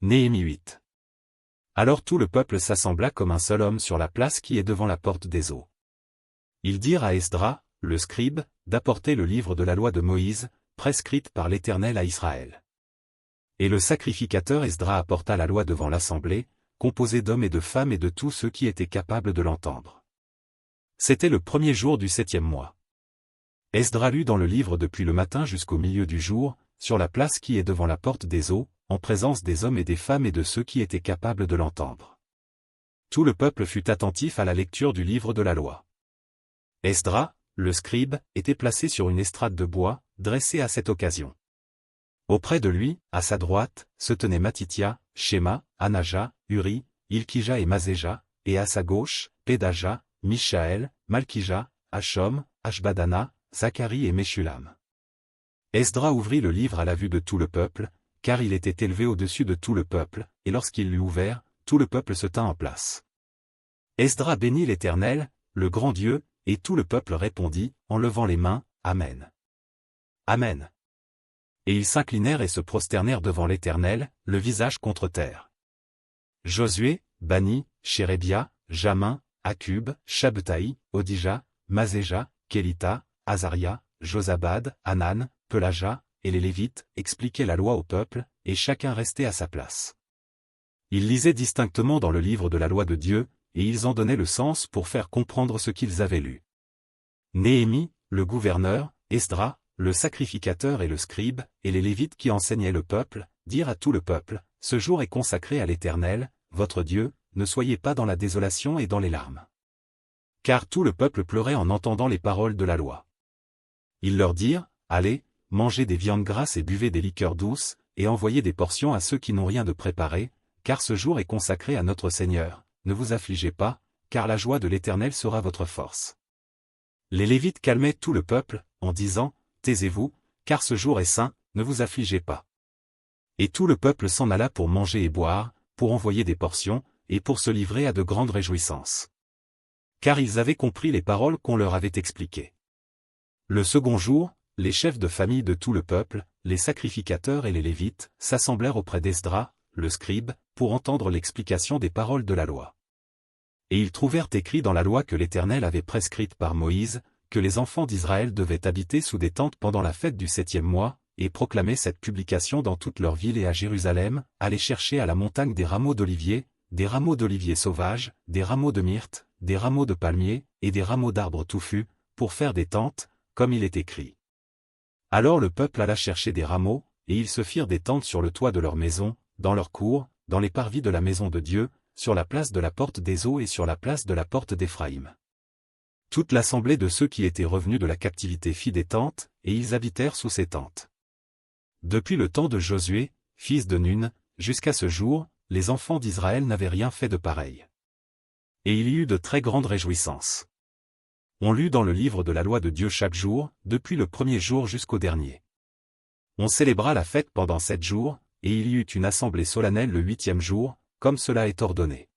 Néhémie 8. Alors tout le peuple s'assembla comme un seul homme sur la place qui est devant la porte des eaux. Ils dirent à Esdras, le scribe, d'apporter le livre de la loi de Moïse, prescrite par l'Éternel à Israël. Et le sacrificateur Esdras apporta la loi devant l'assemblée, composée d'hommes et de femmes et de tous ceux qui étaient capables de l'entendre. C'était le premier jour du 7e mois. Esdras lut dans le livre depuis le matin jusqu'au milieu du jour, sur la place qui est devant la porte des eaux, en présence des hommes et des femmes et de ceux qui étaient capables de l'entendre. Tout le peuple fut attentif à la lecture du livre de la loi. Esdras, le scribe, était placé sur une estrade de bois, dressée à cette occasion. Auprès de lui, à sa droite, se tenaient Matithia, Shéma, Anaja, Uri, Ilkija et Mazéja, et à sa gauche, Pédaja, Mishaël, Malkija, Hachom, Ashbadana, Zacharie et Meshulam. Esdras ouvrit le livre à la vue de tout le peuple, car il était élevé au-dessus de tout le peuple, et lorsqu'il l'eut ouvert, tout le peuple se tint en place. Esdras bénit l'Éternel, le grand Dieu, et tout le peuple répondit, en levant les mains, Amen. Amen. Et ils s'inclinèrent et se prosternèrent devant l'Éternel, le visage contre terre. Josué, Bani, Shérébia, Jamin, Akub, Shabetaï, Odija, Mazéja, Kélita, Azaria, Josabad, Hanan, Pelaja, et les Lévites, expliquaient la loi au peuple, et chacun restait à sa place. Ils lisaient distinctement dans le livre de la loi de Dieu, et ils en donnaient le sens pour faire comprendre ce qu'ils avaient lu. Néhémie, le gouverneur, Esdras, le sacrificateur et le scribe, et les Lévites qui enseignaient le peuple, dirent à tout le peuple, « Ce jour est consacré à l'Éternel, votre Dieu, ne soyez pas dans la désolation et dans les larmes. » Car tout le peuple pleurait en entendant les paroles de la loi. Ils leur dirent, « Allez, mangez des viandes grasses et buvez des liqueurs douces, et envoyez des portions à ceux qui n'ont rien de préparé, car ce jour est consacré à notre Seigneur, ne vous affligez pas, car la joie de l'Éternel sera votre force. » Les Lévites calmaient tout le peuple, en disant, « Taisez-vous, car ce jour est saint, ne vous affligez pas. » Et tout le peuple s'en alla pour manger et boire, pour envoyer des portions, et pour se livrer à de grandes réjouissances. Car ils avaient compris les paroles qu'on leur avait expliquées. Le second jour, les chefs de famille de tout le peuple, les sacrificateurs et les Lévites, s'assemblèrent auprès d'Esdras, le scribe, pour entendre l'explication des paroles de la loi. Et ils trouvèrent écrit dans la loi que l'Éternel avait prescrite par Moïse, que les enfants d'Israël devaient habiter sous des tentes pendant la fête du 7e mois, et proclamer cette publication dans toutes leurs villes et à Jérusalem, aller chercher à la montagne des rameaux d'olivier sauvages, des rameaux de myrte, des rameaux de palmier, et des rameaux d'arbres touffus, pour faire des tentes, comme il est écrit. Alors le peuple alla chercher des rameaux, et ils se firent des tentes sur le toit de leur maison, dans leur cour, dans les parvis de la maison de Dieu, sur la place de la porte des eaux et sur la place de la porte d'Éphraïm. Toute l'assemblée de ceux qui étaient revenus de la captivité fit des tentes, et ils habitèrent sous ces tentes. Depuis le temps de Josué, fils de Nun, jusqu'à ce jour, les enfants d'Israël n'avaient rien fait de pareil. Et il y eut de très grandes réjouissances. On lut dans le livre de la loi de Dieu chaque jour, depuis le premier jour jusqu'au dernier. On célébra la fête pendant 7 jours, et il y eut une assemblée solennelle le 8e jour, comme cela est ordonné.